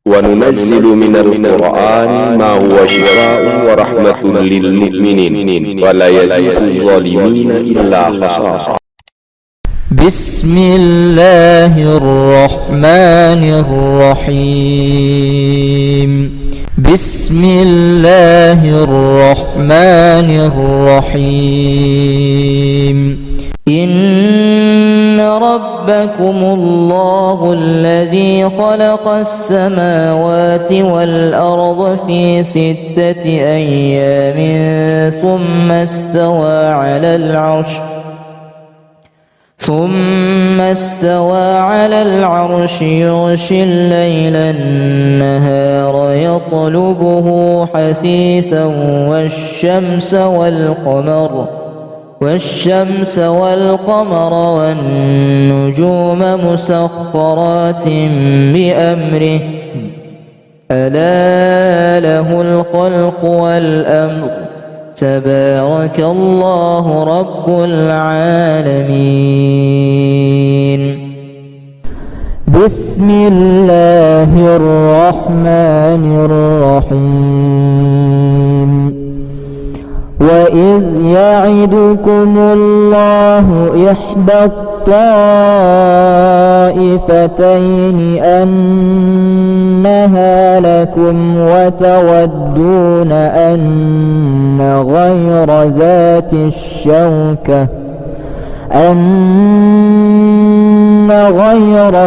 وننزل من القرآن ما هو شفاء ورحمة للمؤمنين ولا يزيد الظالمين إلا خسارا. بسم الله الرحمن الرحيم. بسم الله الرحمن الرحيم. إن ربكم الله الذي خلق السماوات والأرض في 6 أيام ثم استوى على العرش يغشي الليل النهار يطلبه حثيثا والشمس والقمر والنجوم مسخرات بأمره ألا له الخلق والأمر تبارك الله رب العالمين. بسم الله الرحمن الرحيم. وإذ يعدكم الله إحدى الطائفتين أنها لكم وتودون أن غير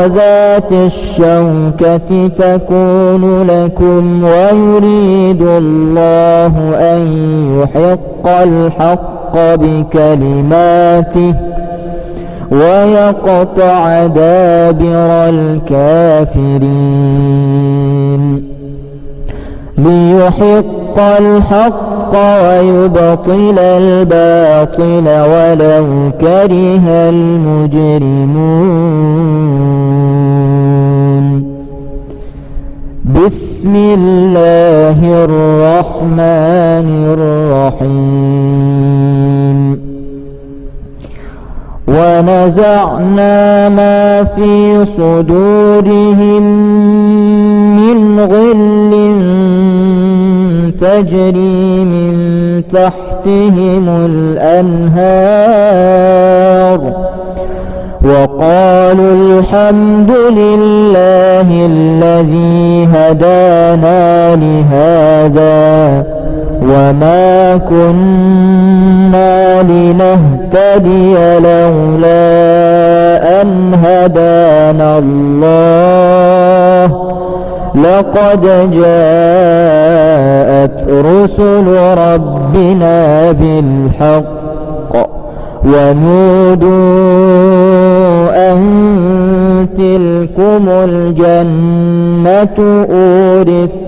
ذات الشوكة تكون لكم ويريد الله أن يحق الحق بكلماته ويقطع دابر الكافرين ليحق الحق ويبطل الباطل ولو كره المجرمون. بسم الله الرحمن الرحيم. ونزعنا ما في صدورهم من غل تجري من تحتهم الأنهار وقالوا الحمد لله الذي هدانا لهذا وما كنا لنهتدي لولا أن هدانا الله لقد جاءت رسل ربنا بالحق ونودوا أن تلكم الجنة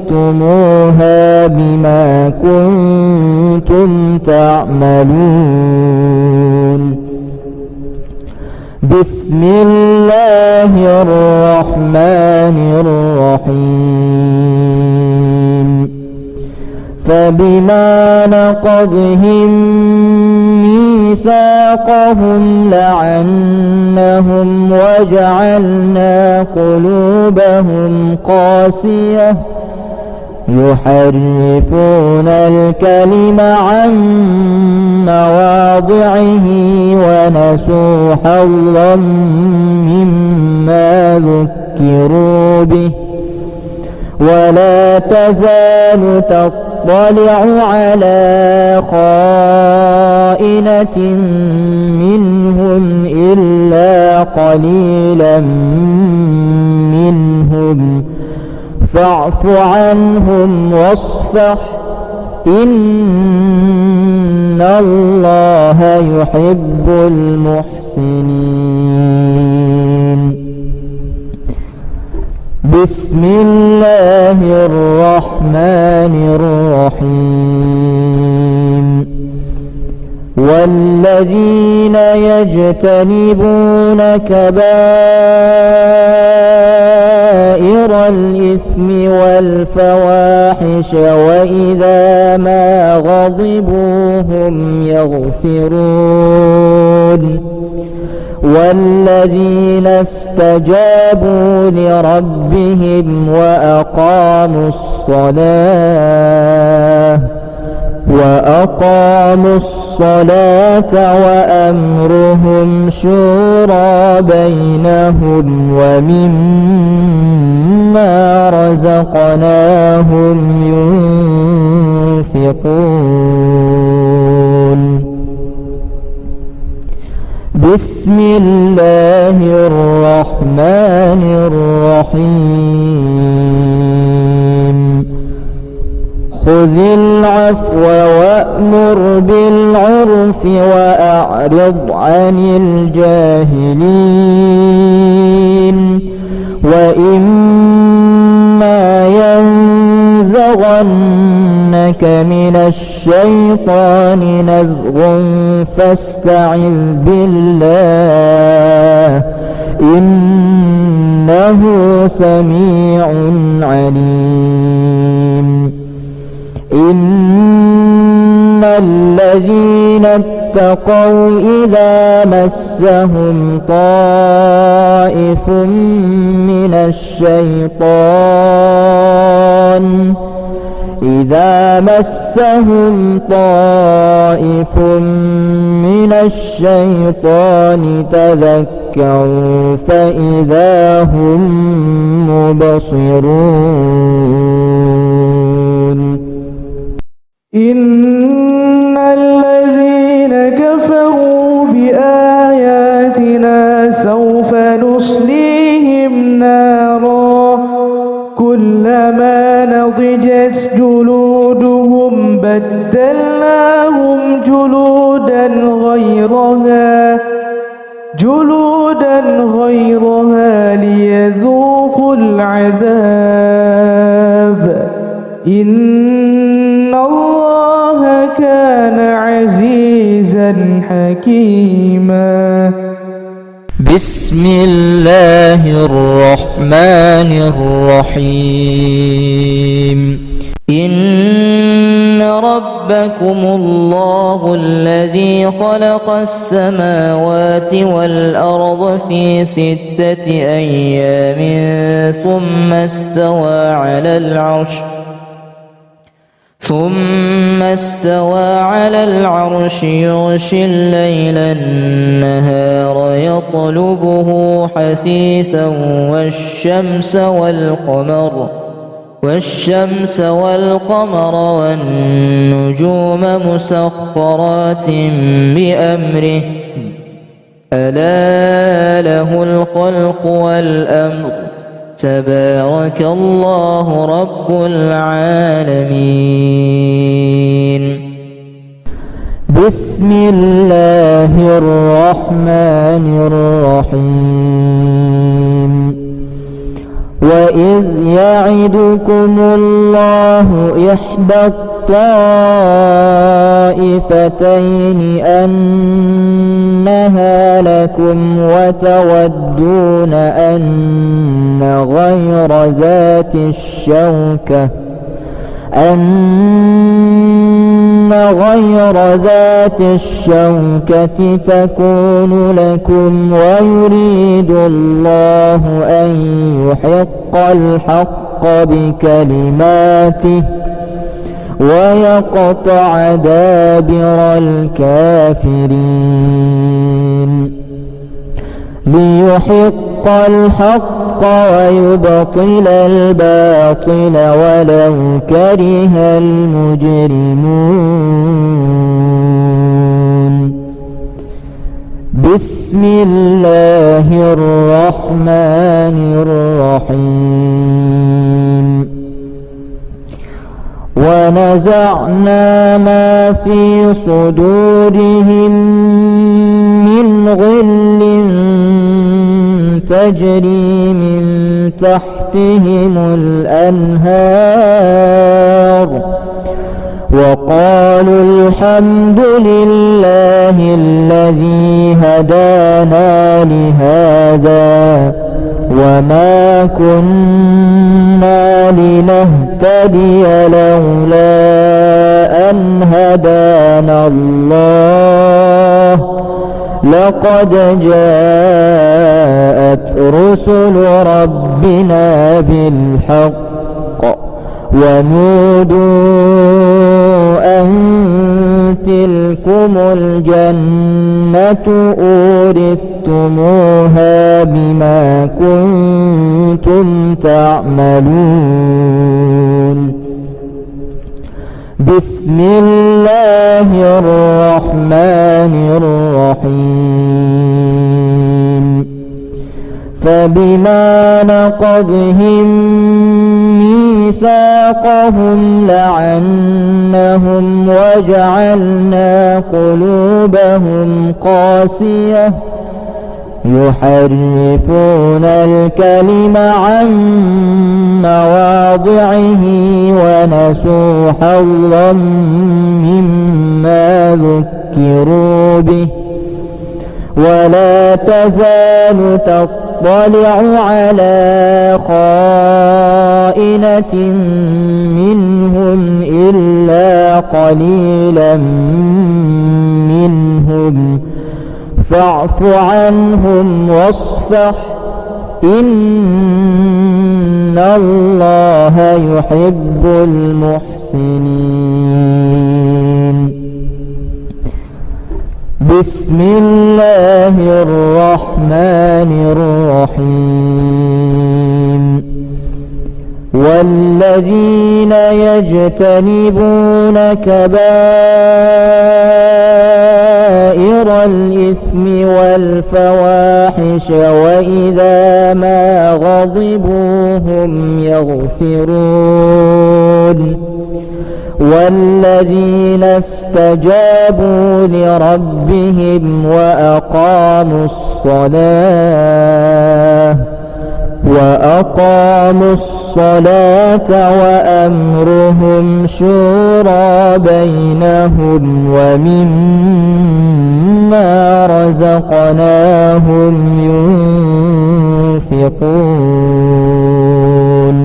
أورثتموها بما كنتم تعملون. بسم الله الرحمن الرحيم. فبما نقضهم ميثاقهم لعنهم وجعلنا قلوبهم قاسية يحرفون الكلم عن مواضعه ونسوا حظا مما ذكروا به ولا تزال تطلع على خائنة منهم إلا قليلا منهم فاعف عنهم واصفح إن الله يحب المحسنين. بسم الله الرحمن الرحيم. والذين يجتنبون كبائر الإثم والفواحش وإذا ما غضبوا هم يغفرون والذين استجابوا لربهم وأقاموا الصلاة وأمرهم شورى بينهم ومما رزقناهم ينفقون. بسم الله الرحمن الرحيم. خذ العفو وأمر بالعرف وأعرض عن الجاهلين. وإما ينزغنك من الشيطان نزغ فاستعذ بالله إنه سميع عليم. إن الذين اتقوا إذا مسهم طائف من الشيطان تذكروا فإذا هم مبصرون. إن الذين كفروا بآياتنا سوف نصليهم نارا كلما نضجت جلودهم بدلناهم جلودا غيرها ليذوقوا العذاب إن الله كان عزيزا حكيما. بسم الله الرحمن الرحيم. إن ربكم الله الذي خلق السماوات والأرض في 6 أيام ثم استوى على العرش يغشي الليل النهار يطلبه حثيثا والشمس والقمر والنجوم مسخرات بأمره ألا له الخلق والأمر تبارك الله رب العالمين. بسم الله الرحمن الرحيم. وإذ يعدكم الله إحدى الطائفتين أنها لكم وتودون أن غير ذات الشوكة تكون لكم ويريد الله أن يحق الحق بكلماته ويقطع دابر الكافرين ليحق الحق ويبطل الباطل ولو كره المجرمون. بسم الله الرحمن الرحيم. ونزعنا ما في صدورهم من غل تجري من تحتهم الأنهار وقالوا الحمد لله الذي هدانا لهذا وما كنا لنهتدي لولا أن هدانا الله لقد جاءت رسل ربنا بالحق ونودوا أن تلكم الجنة أورثتموها بما كنتم تعملون. بسم الله الرحمن الرحيم. فبما نقضهم ميثاقهم لعنهم وجعلنا قلوبهم قاسية يحرفون الكلم عن مواضعه ونسوا حظا مما ذكروا به ولا تزال تطلع على خائنة منهم إلا قليلا منهم فاعف عنهم واصفح إن الله يحب المحسنين. بسم الله الرحمن الرحيم. والذين يجتنبون كبائر الإثم والفواحش وإذا ما غضبوا هم يغفرون. والذين استجابوا لربهم وأقاموا الصلاة وأمرهم شورى بينهم ومما رزقناهم ينفقون.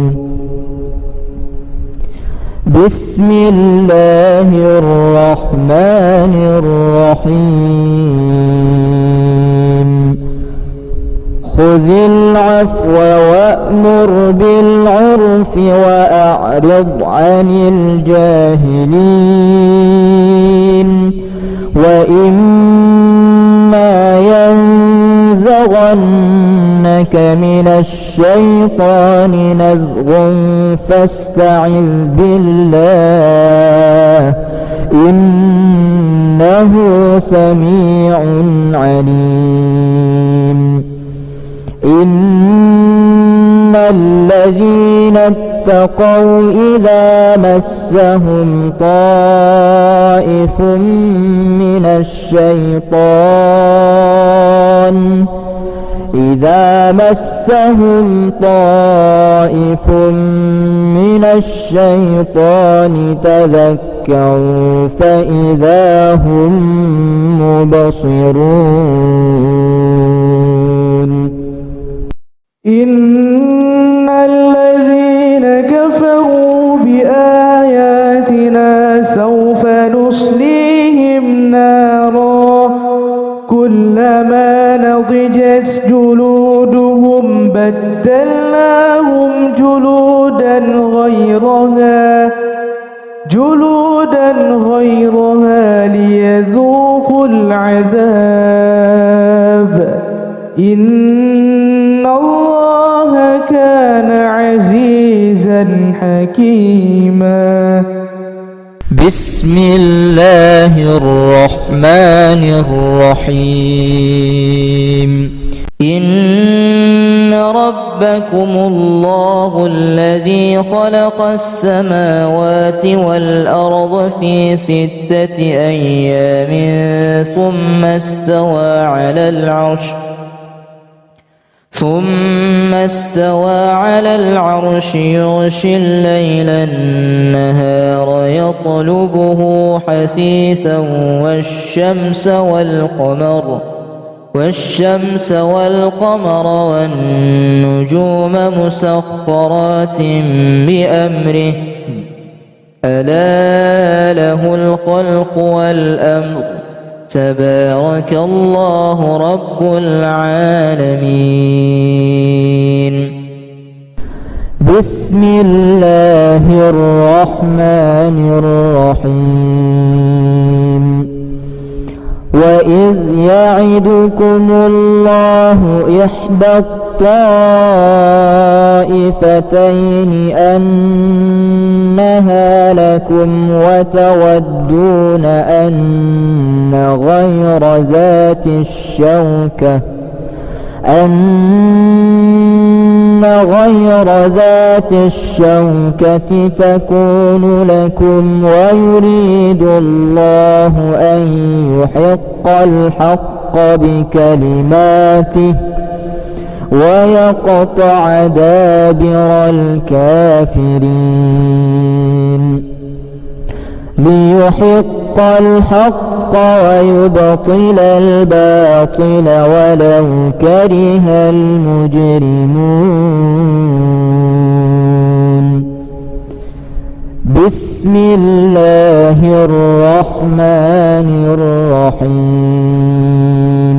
بسم الله الرحمن الرحيم. خذ العفو وأمر بالعرف وأعرض عن الجاهلين. وإما ينزغنك من الشيطان نزغ فاستعذ بالله إنه سميع عليم. إن الذين اتقوا إذا مسهم طائف من الشيطان تذكروا فإذا هم مبصرون. إن الذين كفروا بآياتنا سوف نصليهم نارا كلما نضجت جلودهم بدلناهم جلودا غيرها ليذوقوا العذاب إن الله كان عزيزا حكيما. بسم الله الرحمن الرحيم. إن ربكم الله الذي خلق السماوات والأرض في 6 أيام ثم استوى على العرش يغشي الليل النهار يطلبه حثيثا والشمس والقمر والنجوم مسخرات بأمره ألا له الخلق والأمر تبارك الله رب العالمين. بسم الله الرحمن الرحيم. وإذ يعدكم الله إحدى الطائفتين أنها لكم وتودون أن غير ذات الشوكة تكون لكم ويريد الله أن يحق الحق بكلماته ويقطع دابر الكافرين. ليحق الحق ويبطل الباطل ولو كره المجرمون. بسم الله الرحمن الرحيم.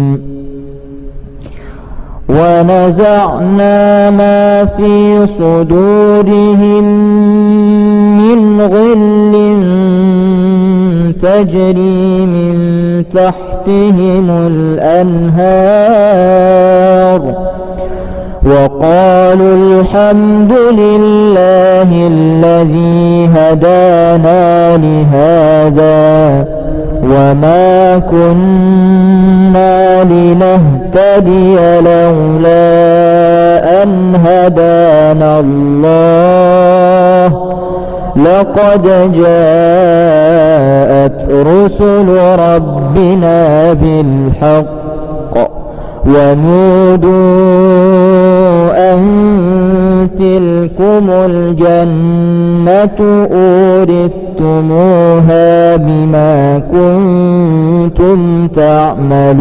ونزعنا ما في صدورهم من غل تجري من تحتهم الأنهار وقالوا الحمد لله الذي هدانا لهذا وما كنا لنهتدي لولا أن هدانا الله لقد جاءت رسل ربنا بالحق ونودوا أن تلكم الجنة أورثتموها بما كنتم تعملون.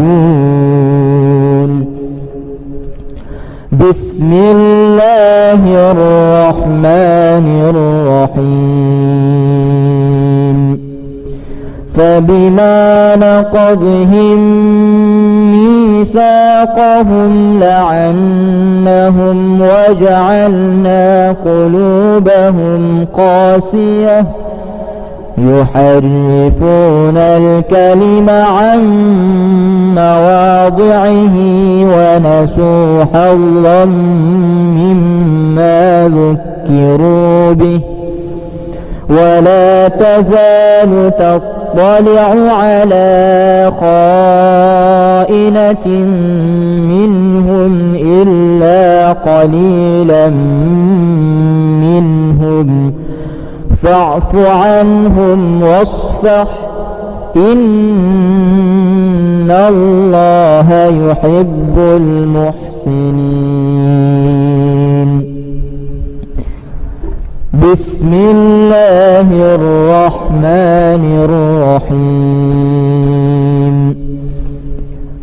بسم الله الرحمن الرحيم. فبما نقضهم ميثاقهم لعنهم وجعلنا قلوبهم قاسية يحرفون الكلم عن مواضعه ونسوا حظا مما ذكروا به ولا تزال تطلع على خائنة منهم إلا قليلا منهم فاعف عنهم واصفح إن الله يحب المحسنين. بسم الله الرحمن الرحيم.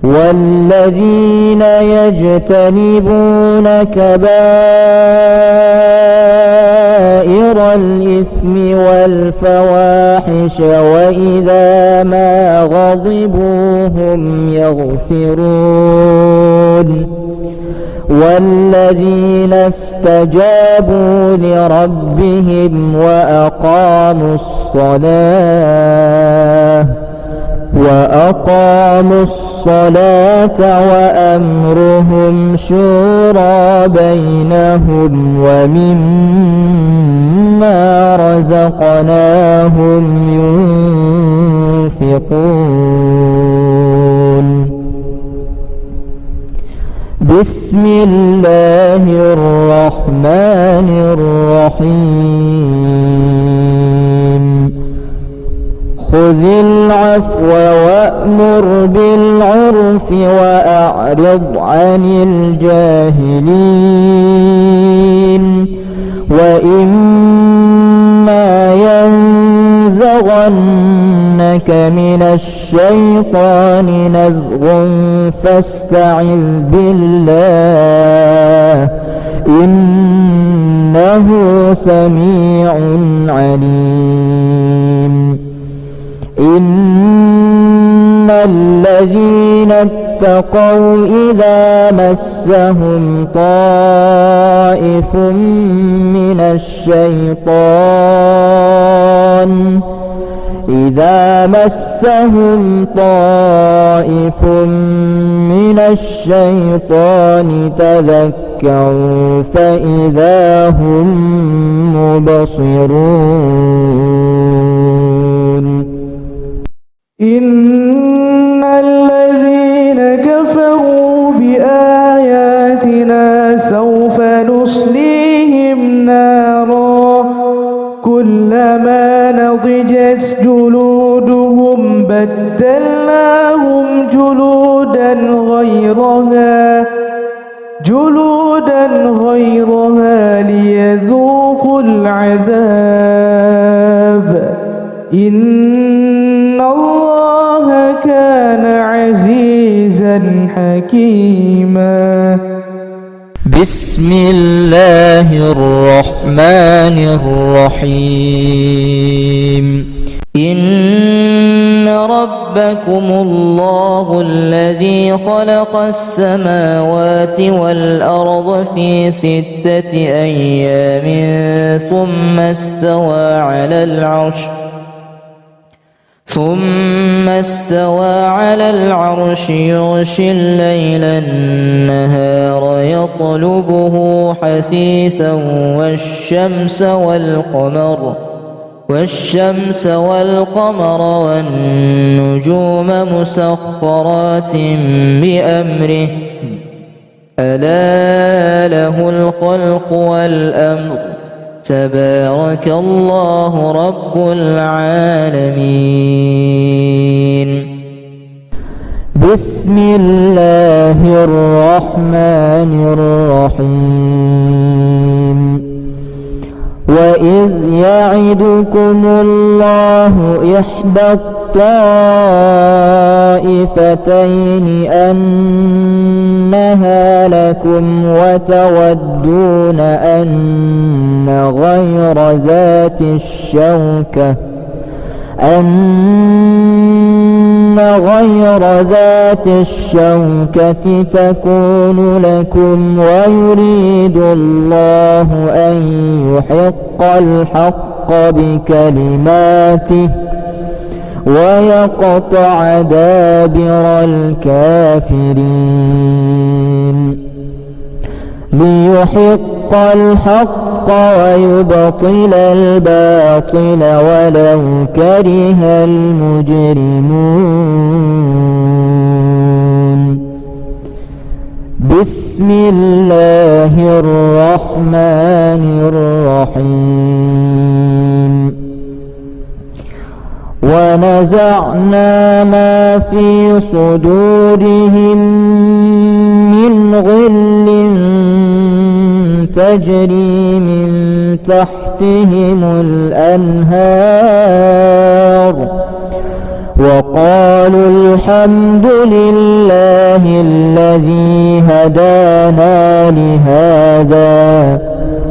والذين يجتنبون كبائر الإثم والفواحش وإذا ما غضبوا هم يغفرون. والذين استجابوا لربهم وأقاموا الصلاة وأمرهم شورى بينهم ومما رزقناهم ينفقون. بسم الله الرحمن الرحيم. خذ العفو وأمر بالعرف وأعرض عن الجاهلين. وإما ينزغنك من الشيطان نزغ فاستعذ بالله إنه سميع عليم. إن الذين اتقوا إذا مسهم طائف من الشيطان تذكروا فإذا هم مبصرون إن الذين كفروا بآياتنا سوف نصليهم نارا كلما نضجت جلودهم بدلناهم جلودا غيرها ليذوقوا العذاب إن الله كان عزيزا حكيما. بسم الله الرحمن الرحيم. إن ربكم الله الذي خلق السماوات والأرض في 6 أيام ثم استوى على العرش يغشي الليل النهار يطلبه حثيثا والشمس والقمر والنجوم مسخرات بأمره ألا له الخلق والأمر تبارك الله رب العالمين. بسم الله الرحمن الرحيم. وإذ يعدكم الله إحدى الطائفتين أنها لكم وتودون أن غير ذات الشوكة تكون لكم ويريد الله أن يحق الحق بكلماته ويقطع دابر الكافرين ليحق الحق ويبطل الباطل ولو كره المجرمون. بسم الله الرحمن الرحيم. ونزعنا ما في صدورهم من غل تجري من تحتهم الأنهار وقالوا الحمد لله الذي هدانا لهذا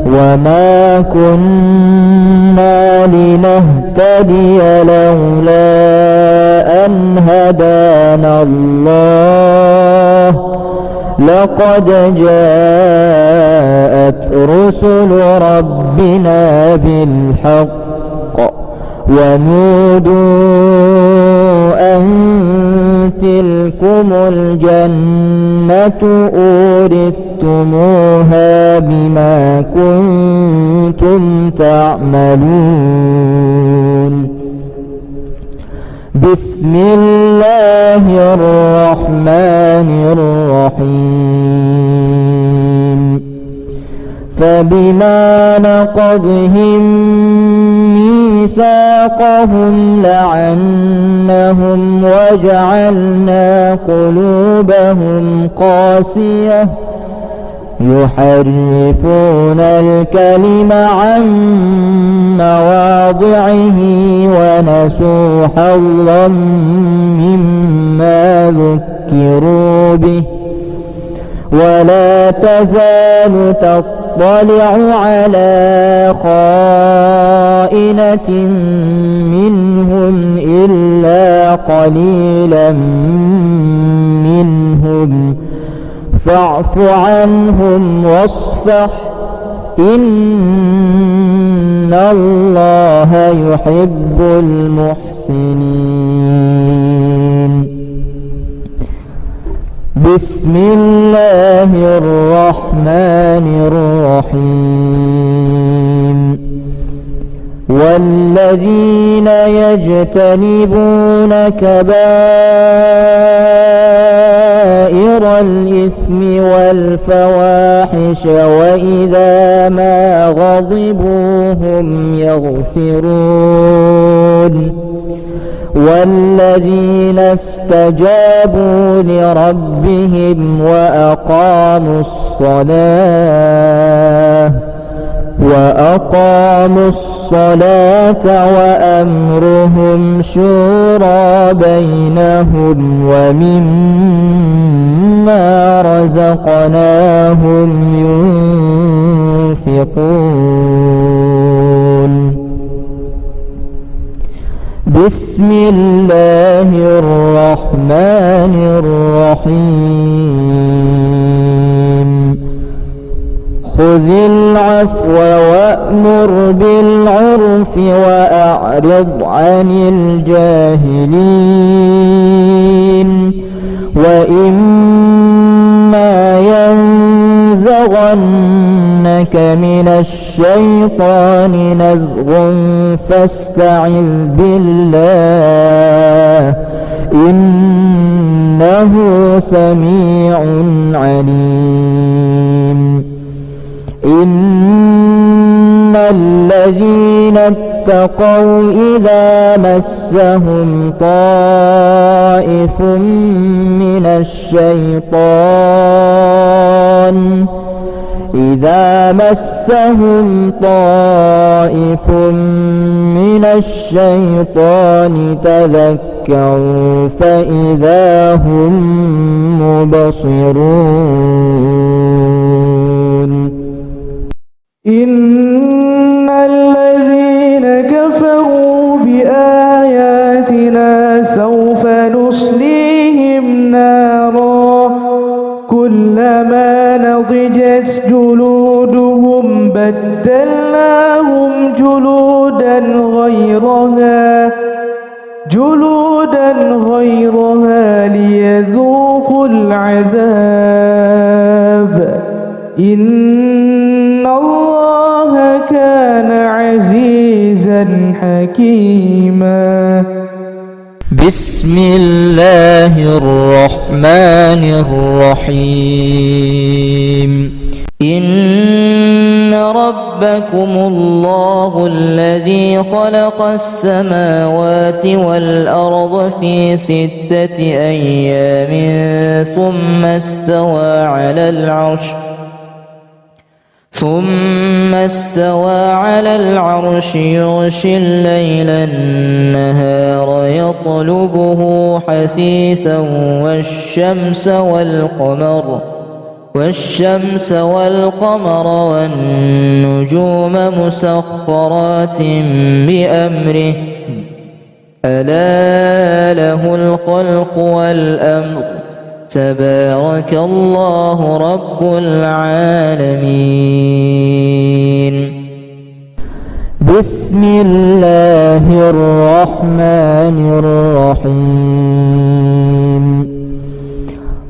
وما كنا لنهتدي لولا أن هدانا الله لقد جاءت رسل ربنا بالحق ونودوا أن تلكم الجنة أورثتموها بما كنتم تعملون. بسم الله الرحمن الرحيم. فبما نقضهم ميثاقهم لعنهم وجعلنا قلوبهم قاسية يحرفون الكلم عن مواضعه ونسوا حظا مما ذكروا به ولا تزال تطلع على خائنة منهم إلا قليلا منهم فاعف عنهم واصفح إن الله يحب المحسنين. بسم الله الرحمن الرحيم. والذين يجتنبون كبائر الإثم والفواحش وإذا ما غضبوا هم يغفرون. والذين استجابوا لربهم وأقاموا الصلاة وأمرهم شورى بينهم ومما رزقناهم ينفقون. بسم الله الرحمن الرحيم. خذ العفو وأمر بالعرف وأعرض عن الجاهلين. وإما ينزغنك من الشيطان نزغ فاستعذ بالله إنه سميع عليم. إن الذين اتقوا إذا مسهم طائف من الشيطان تذكروا فإذا هم مبصرون. إن الذين كفروا بآياتنا سوف نصليهم نارا كلما نضجت جلودهم بدلناهم جلودا غيرها ليذوقوا العذاب إن الله كان عزيزا حكيما. بسم الله الرحمن الرحيم. إن ربكم الله الذي خلق السماوات والأرض في 6 أيام ثم استوى على العرش يغشي الليل النهار يطلبه حثيثا والشمس والقمر والنجوم مسخرات بأمره ألا له الخلق والأمر تبارك الله رب العالمين. بسم الله الرحمن الرحيم.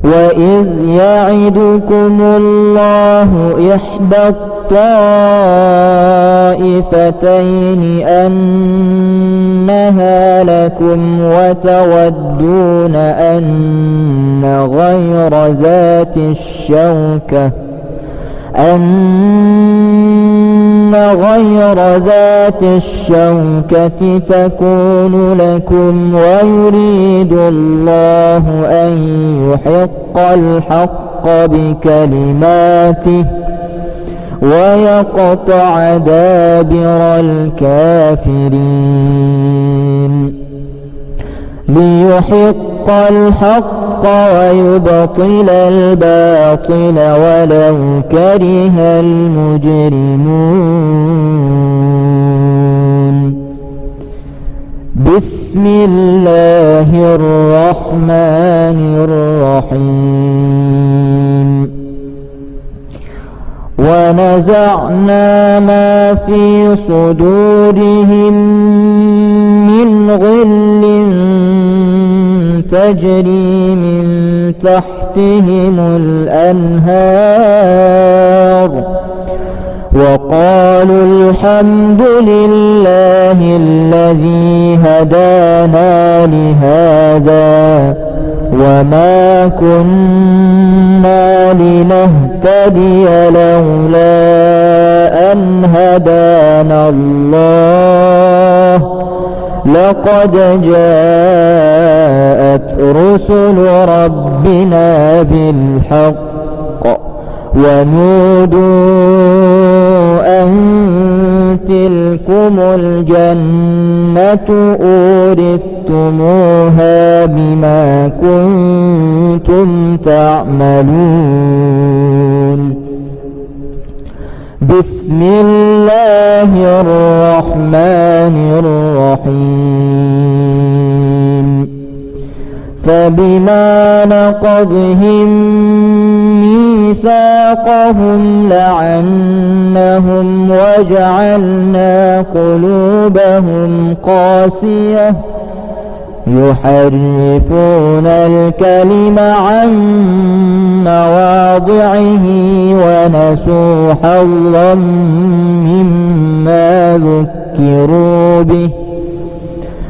وإذ يعدكم الله إحدى الطائفتين أنها لكم وتودون أن غير ذات الشوكة تكون لكم ويريد الله أن يحق الحق بكلماته ويقطع دابر الكافرين ليحق الحق ويبطل الباطل ولو كره المجرمون. بسم الله الرحمن الرحيم ونزعنا ما في صدورهم من غل تجري من تحتهم الأنهار وقالوا الحمد لله الذي هدانا لهذا وما كنا لنهتدي لولا أن هدانا الله لقد جاءت رسل ربنا بالحق ونودوا أن تلكم الجنة أورثتموها بما كنتم تعملون بسم الله الرحمن الرحيم فبما نقضهم ميثاقهم لعنهم وجعلنا قلوبهم قاسية يحرفون الكلم عن مواضعه ونسوا حظا مما ذكروا به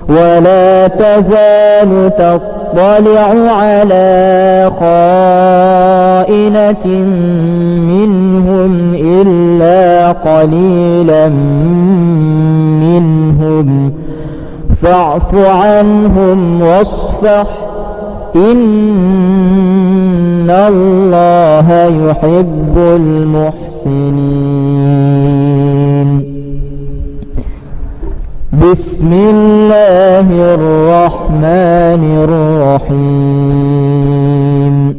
ولا تزال تطلع على خائنة منهم إلا قليلا منهم فاعف عنهم واصفح إن الله يحب المحسنين بسم الله الرحمن الرحيم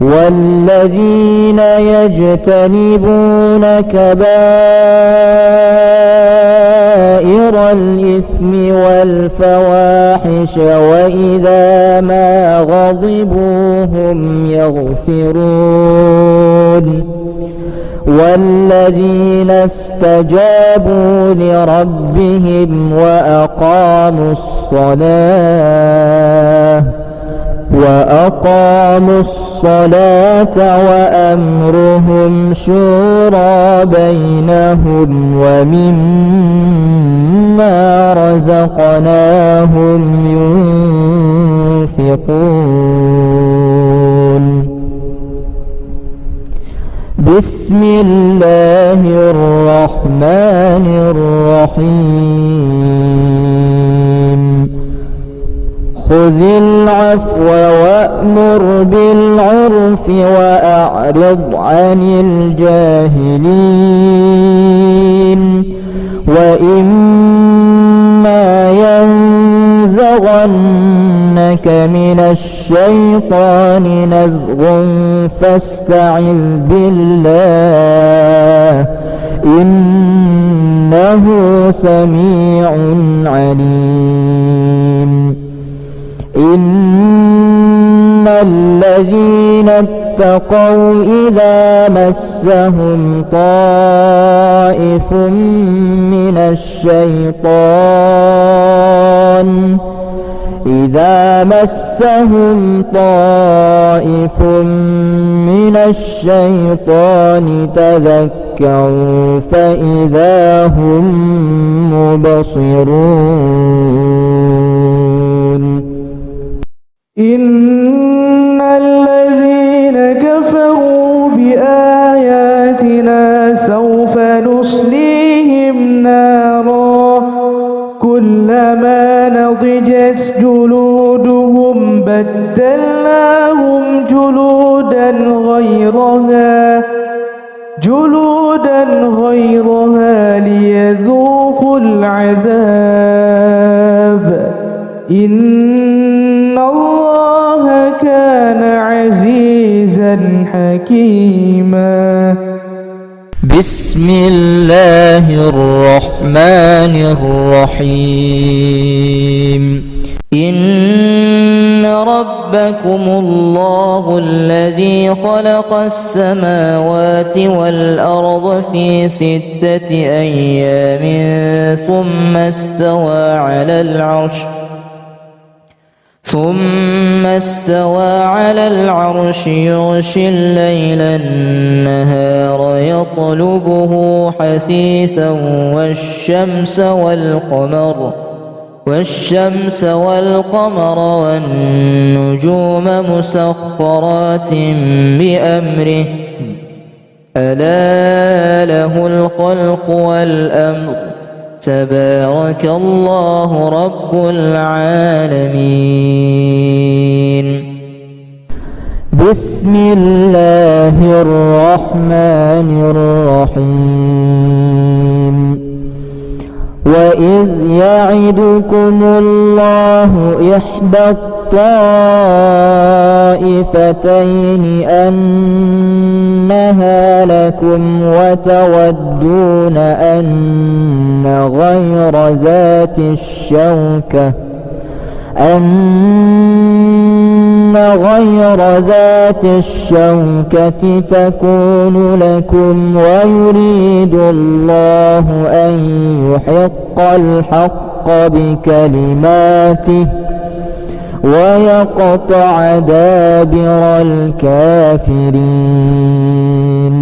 والذين يجتنبون كبائر الإثم والفواحش وإذا ما غضبوا هم يغفرون والذين استجابوا لربهم وأقاموا الصلاة وأمرهم شورى بينهم ومما رزقناهم ينفقون بسم الله الرحمن الرحيم خذ العفو وأمر بالعرف وأعرض عن الجاهلين وإما ينزغنك من الشيطان نزغ فاستعذ بالله إنه سميع عليم إن الذين اتقوا إذا مسهم طائف من الشيطان تذكروا فإذا هم مبصرون إن الذين كفروا بآياتنا سوف نصليهم نارا كلما نضجت جلودهم بدلناهم جلودا غيرها ليذوقوا العذاب إن الله كان عزيزا حكيما بسم الله الرحمن الرحيم إن ربكم الله الذي خلق السماوات والأرض في 6 أيام ثم استوى على العرش يغشي الليل النهار يطلبه حثيثا والشمس والقمر والنجوم مسخرات بأمره ألا له الخلق والأمر تبارك الله رب العالمين. بسم الله الرحمن الرحيم وإذ يعدكم الله إحدى الطائفتين أنها لكم وتودون أن غير ذات الشوكة تكون لكم ويريد الله أن يحق الحق بكلماته ويقطع دابر الكافرين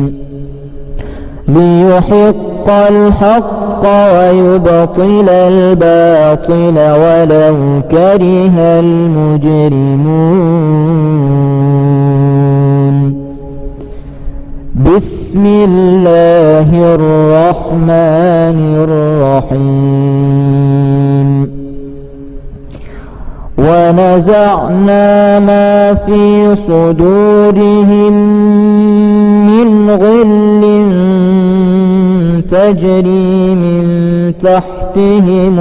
ليحق الحق ويبطل الباطل ولو كره المجرمون. بسم الله الرحمن الرحيم ونزعنا ما في صدورهم من غل تجري من تحتهم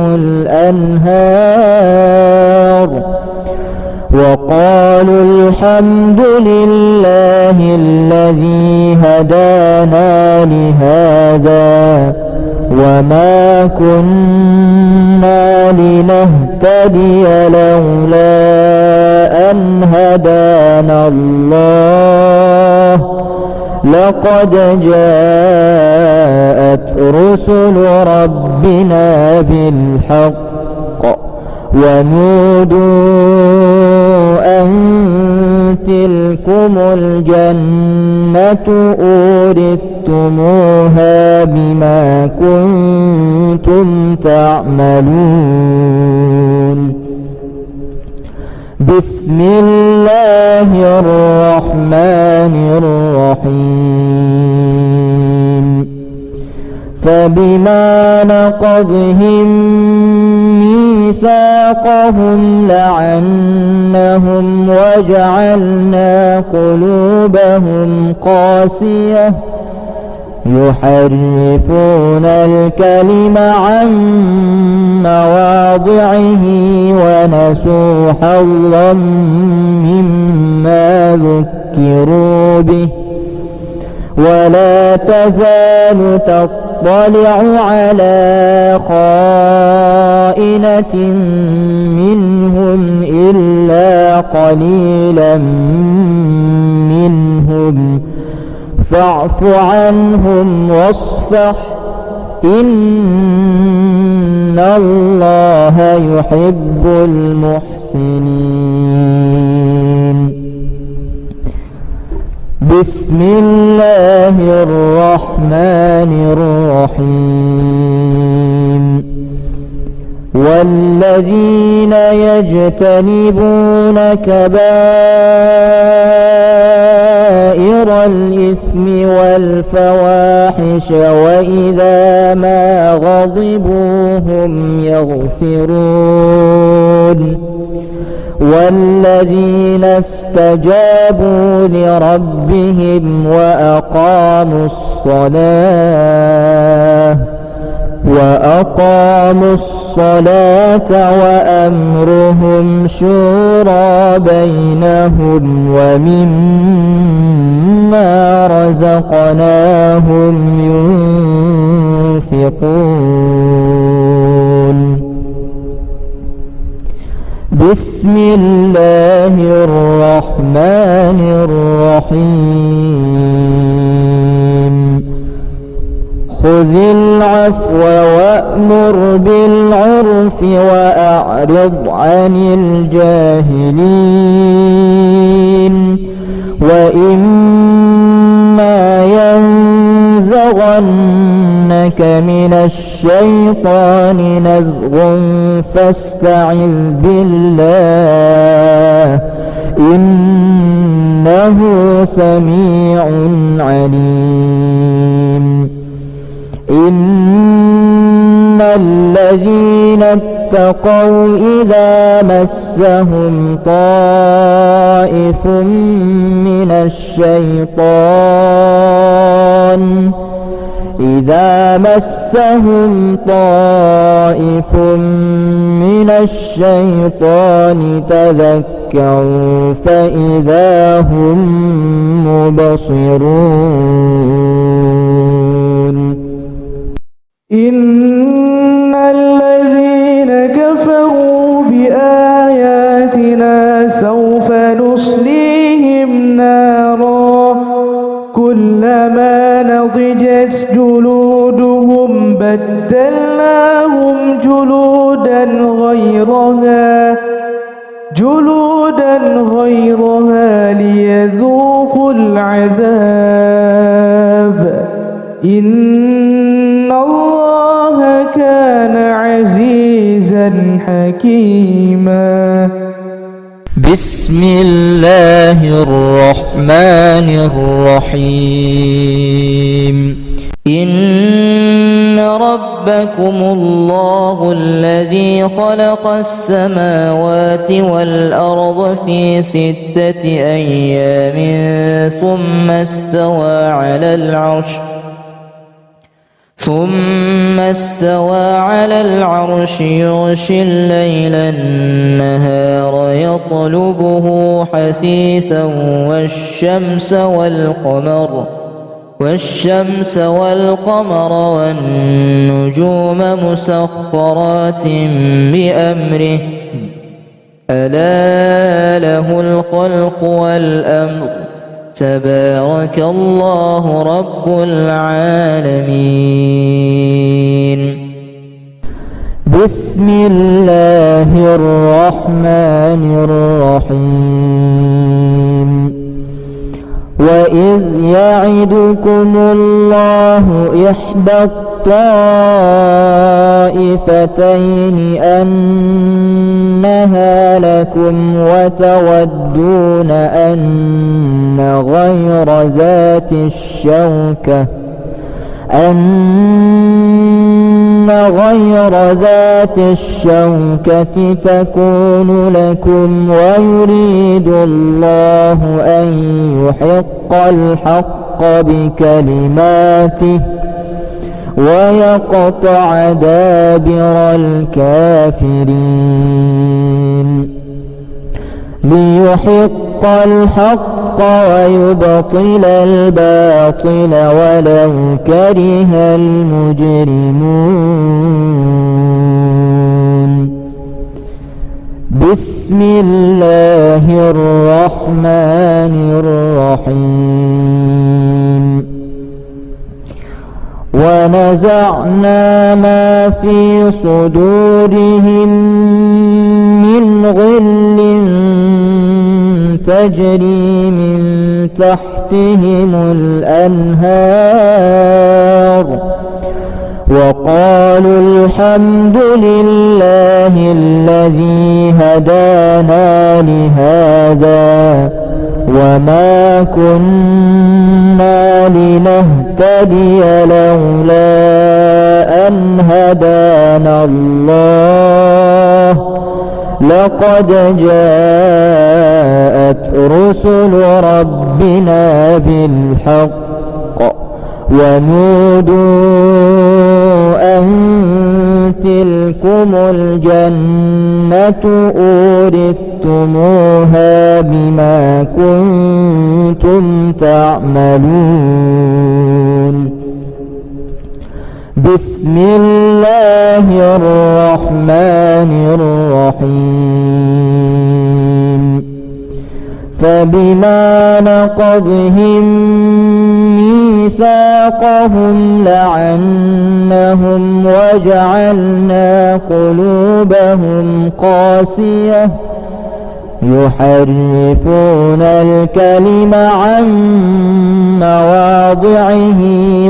الأنهار وقالوا الحمد لله الذي هدانا لهذا وما كنا لنهتدي لولا أن هدانا الله لقد جاءت رسل ربنا بالحق ونودوا أن تلكم الجنة أورثتموها بما كنتم تعملون. بسم الله الرحمن الرحيم فبما نقضهم ميثاقهم لعنهم وجعلنا قلوبهم قاسية يحرفون الكلم عن مواضعه ونسوا حظا مما ذكروا به ولا تزال تطلع على خائنة منهم إلا قليلا منهم فاعف عنهم واصفح إن الله يحب المحسنين. بسم الله الرحمن الرحيم والذين يجتنبون كبائر الإثم والفواحش وإذا ما غضبوا هم يغفرون والذين استجابوا لربهم وأقاموا الصلاة وأمرهم شورى بينهم ومما رزقناهم ينفقون. بسم الله الرحمن الرحيم. خذ العفو وأمر بالعرف وأعرض عن الجاهلين. وإما ينزغنك من الشيطان نزغ فاستعذ بالله إنه سميع عليم. إن الذين اتقوا إذا مسهم طائف من الشيطان تذكروا فإذا هم مبصرون. إن الذين كفروا بآياتنا سوف نصليهم نارا كلما نضجت جلودهم بدلناهم جلودا غيرها ليذوقوا العذاب إن الله كان عزيزا حكيما. بسم الله الرحمن الرحيم. إن ربكم الله الذي خلق السماوات والأرض في 6 أيام ثم استوى على العرش يغشي الليل النهار يطلبه حثيثا والشمس والقمر والنجوم مسخرات بأمره ألا له الخلق والأمر تبارك الله رب العالمين. بسم الله الرحمن الرحيم. وإذ يعدكم الله إحدى الطائفتين أنها لكم وتودون أن غير ذات الشوكة تكون لكم ويريد الله أن يحق الحق بكلماته ويقطع دابر الكافرين ليحق الحق ويبطل الباطل ولو كره المجرمون. بسم الله الرحمن الرحيم. ونزعنا ما في صدورهم من غل تجري من تحتهم الأنهار وقالوا الحمد لله الذي هدانا لهذا وما كنا لنهتدي لولا أن هدانا الله لقد جاءت رسل ربنا بالحق ونودوا أن تلكم الجنة أورثتموها بما كنتم تعملون. بسم الله الرحمن الرحيم. فبما نقضهم ميثاقهم لعنهم وجعلنا قلوبهم قاسية يحرفون الكلم عن مواضعه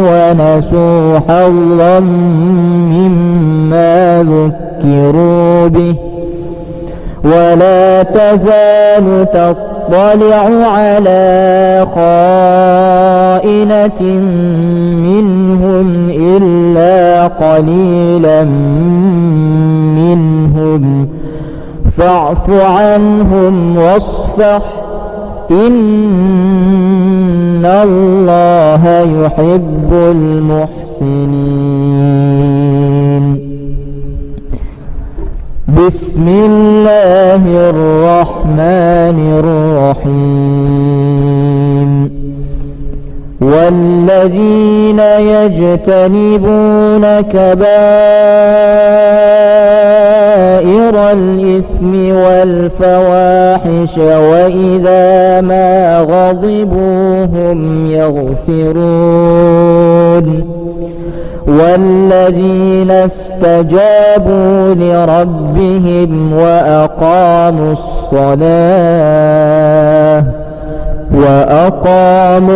ونسوا حظا مما ذكروا به ولا تزال تطلع على خائنة منهم إلا قليلا منهم فاعف عنهم واصفح إن الله يحب المحسنين. بسم الله الرحمن الرحيم. والذين يجتنبون كبائر الإثم والفواحش وإذا ما غضبوا هم يغفرون. والذين استجابوا لربهم وأقاموا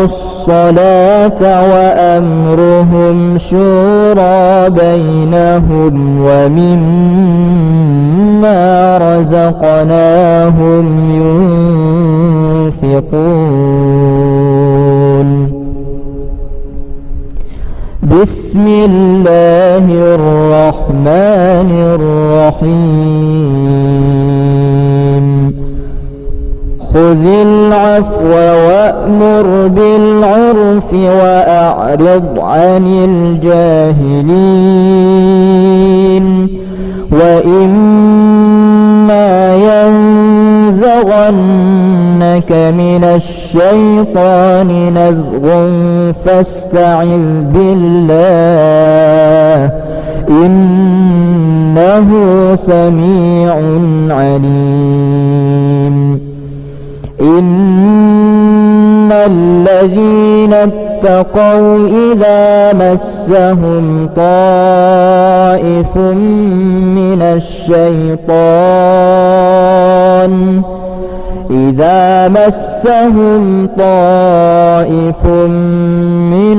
الصلاة وأمرهم شورى بينهم ومما رزقناهم ينفقون. بسم الله الرحمن الرحيم. خذ العفو وأمر بالعرف وأعرض عن الجاهلين. وإما ينزغنك من الشيطان نزغ فاستعذ بالله إنه سميع عليم. إن الذين اتقوا إذا مسهم طائف من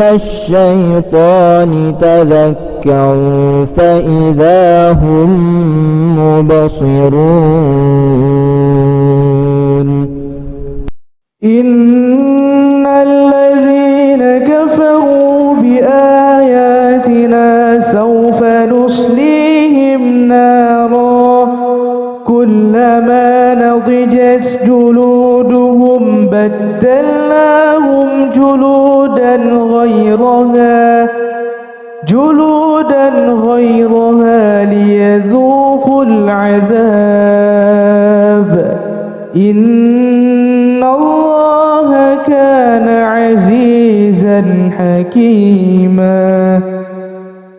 الشيطان تذكروا فإذا هم مبصرون. إن الذين كفروا بآياتنا سوف نصليهم نارا كلما نضجت جلودهم بدلناهم جلودا غيرها ليذوقوا العذاب إن الله كان عزيزا حكيما.